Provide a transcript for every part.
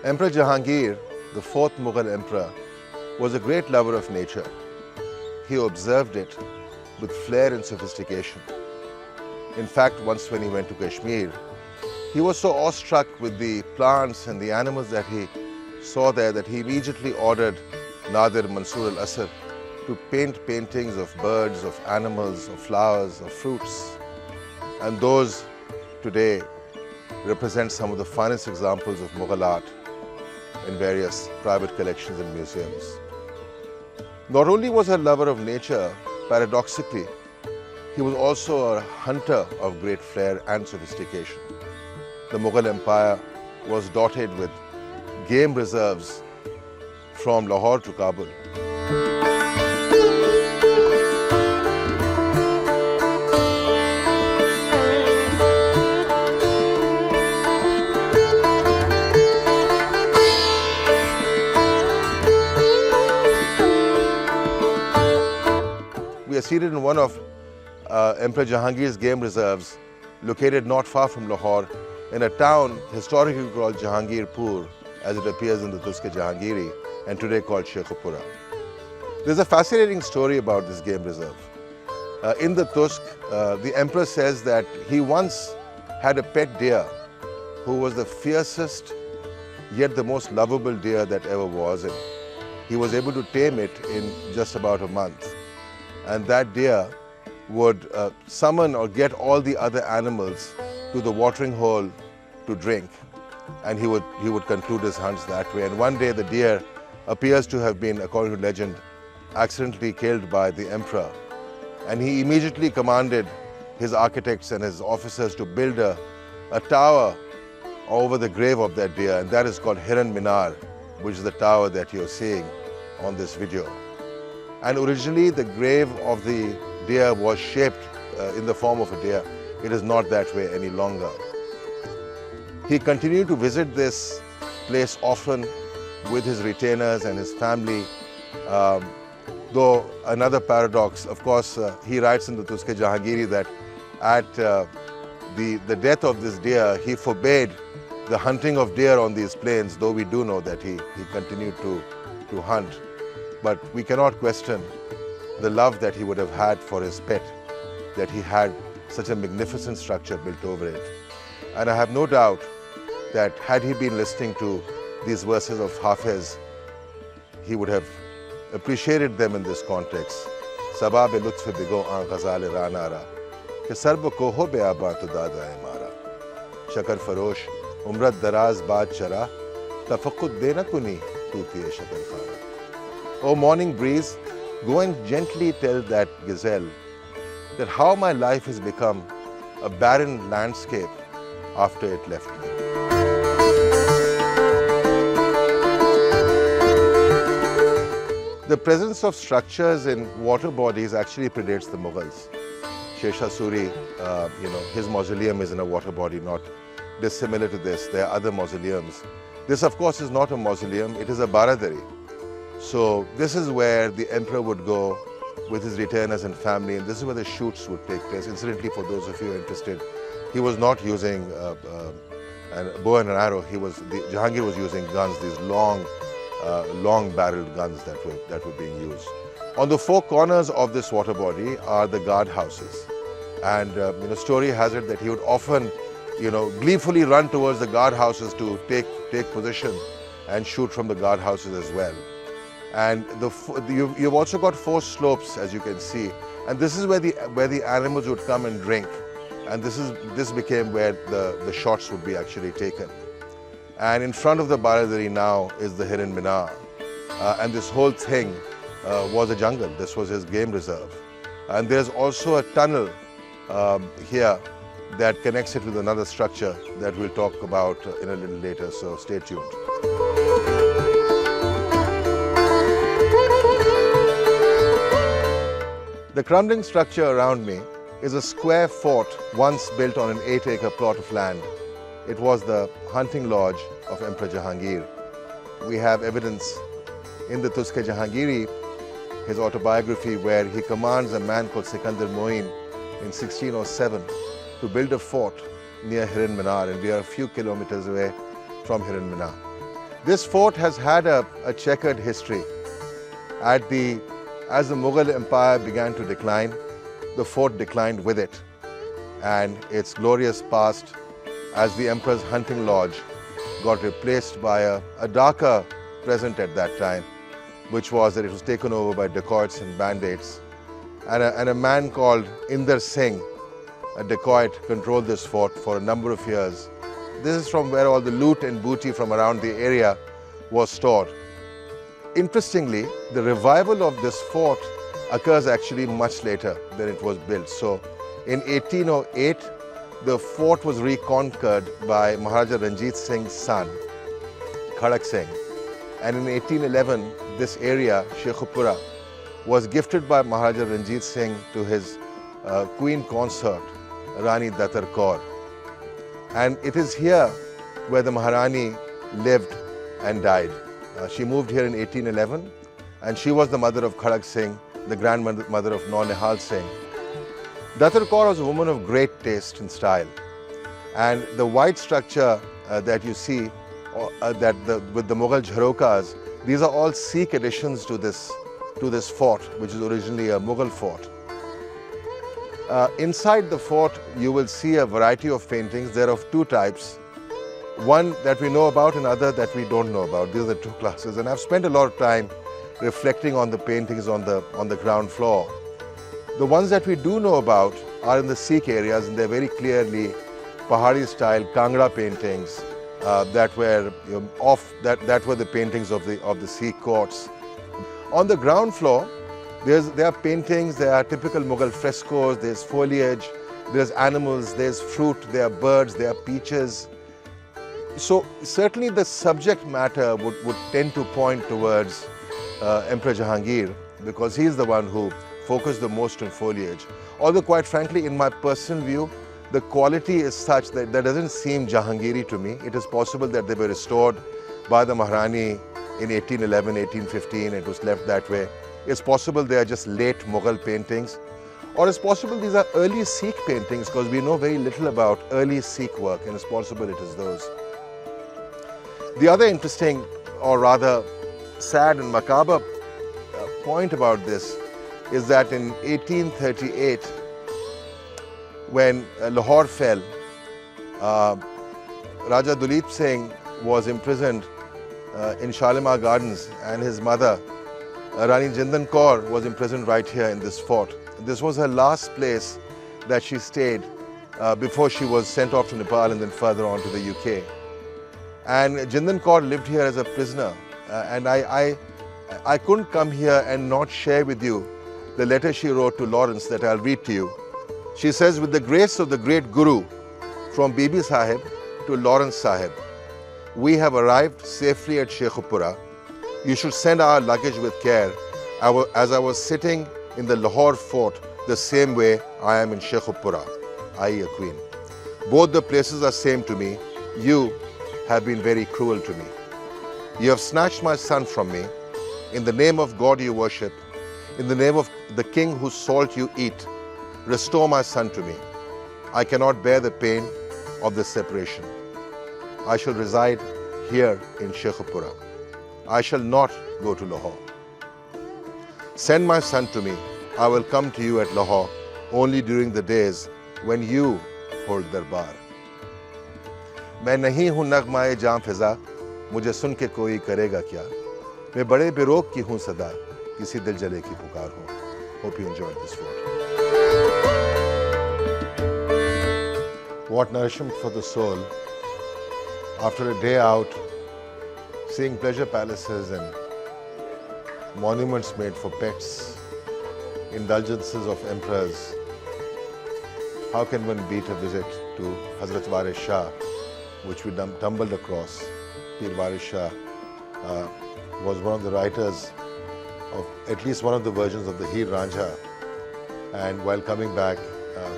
Emperor Jahangir, the fourth Mughal emperor, was a great lover of nature. He observed it with flair and sophistication. In fact, once when he went to Kashmir, he was so awestruck with the plants and the animals that he saw there that he immediately ordered Nadir Mansoor al-Asr to paint paintings of birds, of animals, of flowers, of fruits. And those today represent some of the finest examples of Mughal art in various private collections and museums. Not only was he a lover of nature, paradoxically, he was also a hunter of great flair and sophistication. The Mughal Empire was dotted with game reserves from Lahore to Kabul. We are seated in one of Emperor Jahangir's game reserves, located not far from Lahore, in a town historically called Jahangirpur, as it appears in the Tusk-e-Jahangiri, and today called Sheikhupura. There's a fascinating story about this game reserve. In the Tusk, the emperor says that he once had a pet deer who was the fiercest yet the most lovable deer that ever was, and he was able to tame it in just about a month. And that deer would summon or get all the other animals to the watering hole to drink, and he would conclude his hunts that way. And one day the deer appears to have been, according to legend, accidentally killed by the emperor, and he immediately commanded his architects and his officers to build a tower over the grave of that deer, and that is called Hiran Minar, which is the tower that you're seeing on this video. And originally the grave of the deer was shaped in the form of a deer. It is not that way any longer. He continued to visit this place often with his retainers and his family. Though another paradox, of course, he writes in the Tusk-e-Jahangiri that at the death of this deer, he forbade the hunting of deer on these plains, though we do know that he continued to hunt. But we cannot question the love that he would have had for his pet, that he had such a magnificent structure built over it. And I have no doubt that had he been listening to these verses of Hafiz, he would have appreciated them in this context. Sabab lutf bigo an ghazal ranara ke sarb koho be aba tu dada hai mara shakar farosh umrat daraz baad chara tafaqqud dena kuni tuti hai shakar khara. O morning breeze, go and gently tell that gazelle that how my life has become a barren landscape after it left me. The presence of structures in water bodies actually predates the Mughals. Shesha Suri, his mausoleum is in a water body, not dissimilar to this. There are other mausoleums. This, of course, is not a mausoleum, it is a baradari. So this is where the emperor would go with his retainers and family, and this is where the shoots would take place. Incidentally, for those of you interested, he was not using a bow and an arrow. Jahangir was using guns, these long-barreled guns that were being used. On the four corners of this water body are the guard houses, and story has it that he would often, gleefully run towards the guard houses to take position and shoot from the guard houses as well. And you've also got four slopes, as you can see, and this is where the animals would come and drink, and this became where the shots would be actually taken. And in front of the baradari now is the Hiran Minar, and this whole thing was a jungle. This was his game reserve, and there's also a tunnel here that connects it with another structure that we'll talk about in a little later. So stay tuned. The crumbling structure around me is a square fort once built on an 8-acre plot of land. It was the hunting lodge of Emperor Jahangir. We have evidence in the Tusk-e-Jahangiri, his autobiography, where he commands a man called Sikandar Moin in 1607 to build a fort near Hiran Minar, and we are a few kilometers away from Hiran Minar. This fort has had a checkered history. As the Mughal Empire began to decline, the fort declined with it, and its glorious past as the Emperor's hunting lodge got replaced by a darker present at that time, which was that it was taken over by dacoits and bandits. And a man called Inder Singh, a dacoit, controlled this fort for a number of years. This is from where all the loot and booty from around the area was stored. Interestingly, the revival of this fort occurs actually much later than it was built. So in 1808, the fort was reconquered by Maharaja Ranjit Singh's son, Khadak Singh. And in 1811, this area, Sheikhupura, was gifted by Maharaja Ranjit Singh to his queen consort, Rani Datar Kaur. And it is here where the Maharani lived and died. She moved here in 1811, and she was the mother of Khadak Singh, the grandmother of Nihal Singh. Datar Kaur was a woman of great taste and style. And the white structure that you see with the Mughal jharokas, these are all Sikh additions to this fort, which is originally a Mughal fort. Inside the fort, you will see a variety of paintings. They're of two types. One that we know about and other that we don't know about. These are the two classes. And I've spent a lot of time reflecting on the paintings on the ground floor. The ones that we do know about are in the Sikh areas, and they're very clearly Pahari-style Kangra paintings that were that were the paintings of the Sikh courts. On the ground floor, there are paintings, there are typical Mughal frescoes, there's foliage, there's animals, there's fruit, there are birds, there are peaches. So certainly the subject matter would tend to point towards Emperor Jahangir, because he's the one who focused the most on foliage. Although quite frankly, in my personal view, the quality is such that doesn't seem Jahangiri to me. It is possible that they were restored by the Maharani in 1811, 1815, it was left that way. It's possible they are just late Mughal paintings, or it's possible these are early Sikh paintings, because we know very little about early Sikh work, and it's possible it is those. The other interesting, or rather sad and macabre point about this is that in 1838, when Lahore fell, Raja Duleep Singh was imprisoned in Shalimar Gardens, and his mother, Rani Jindan Kaur, was imprisoned right here in this fort. This was her last place that she stayed before she was sent off to Nepal and then further on to the UK. And Jindan Kaur lived here as a prisoner, and I couldn't come here and not share with you the letter she wrote to Lawrence that I'll read to you. She says, with the grace of the great Guru, from Bibi Sahib to Lawrence Sahib, we have arrived safely at Sheikhupura. You should send our luggage with care, as I was sitting in the Lahore fort the same way I am in Sheikhupura, i.e. a queen. Both the places are same to me. You have been very cruel to me. You have snatched my son from me. In the name of God you worship, in the name of the king whose salt you eat, restore my son to me. I cannot bear the pain of this separation. I shall reside here in Sheikhupura. I shall not go to Lahore. Send my son to me. I will come to you at Lahore only during the days when you hold darbar. मैं नहीं हूँ नगमाए जाम फिजा, मुझे सुन के कोई करेगा क्या? मैं बड़े बेरोक की हूँ सदा, किसी दिल जले की पुकार हूँ. Hope you enjoyed this photo. What nourishment for the soul. After a day out, seeing pleasure palaces and monuments made for pets, indulgences of emperors, how can one beat a visit to Hazrat Waris Shah, which we tumbled across? Pir Waris Shah was one of the writers of at least one of the versions of the Heer Ranjha, and while coming back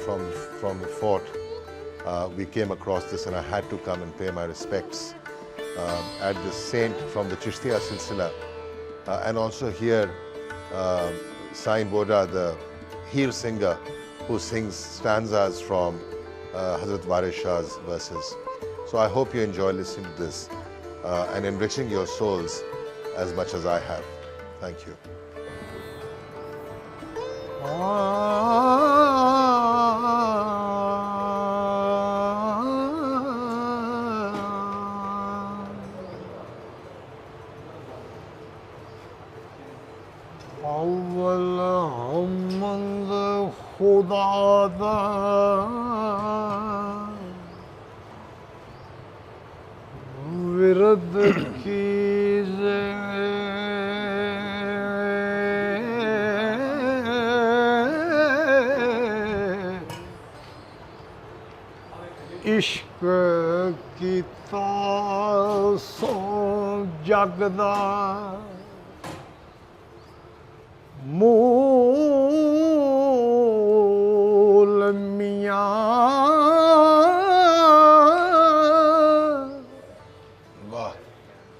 from the fort, we came across this, and I had to come and pay my respects at this saint from the Chishtiya Silsila, and also hear Sai Boda, the Heer singer, who sings stanzas from Hazrat Waris Shah's verses. So I hope you enjoy listening to this. and enriching your souls as much as I have. Thank you. खुदा दा विरद कीजे इश्क कीता सो जगदा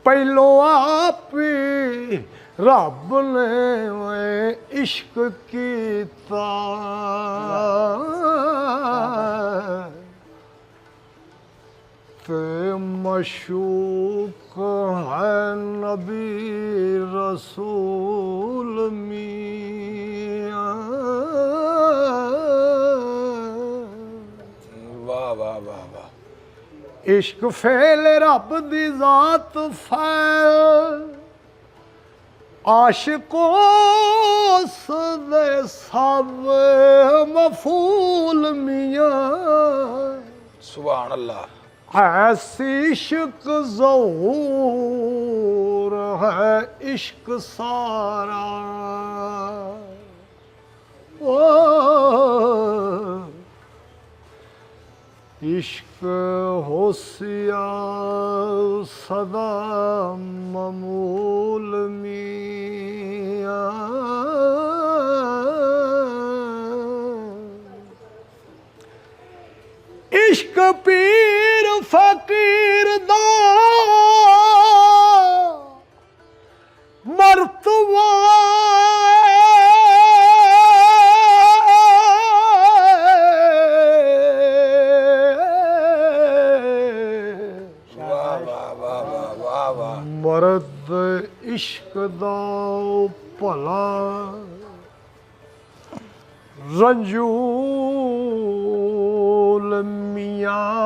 पहलो आप रब ने इश्क कीता ते मशूक है नबी रसूल मियां। वाह वाह वाह वाह। इश्क फेल रब दी जात फैल आशिकों सदे सब मफूल मियां। सुभान अल्लाह। ऐसी इश्क ज़हूर है इश्क सारा ओ इश्क होशिया सदा ममूल मियां। इश्क पीर फकीर दा मर्तबा मर्द इश्क दा भला रंजूल मियां।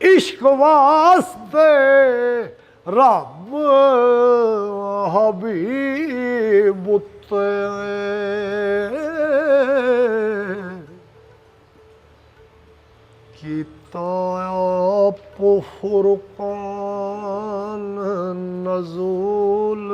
इश्क वास्ते रब हबीब उत्ते फुरकान नज़ूल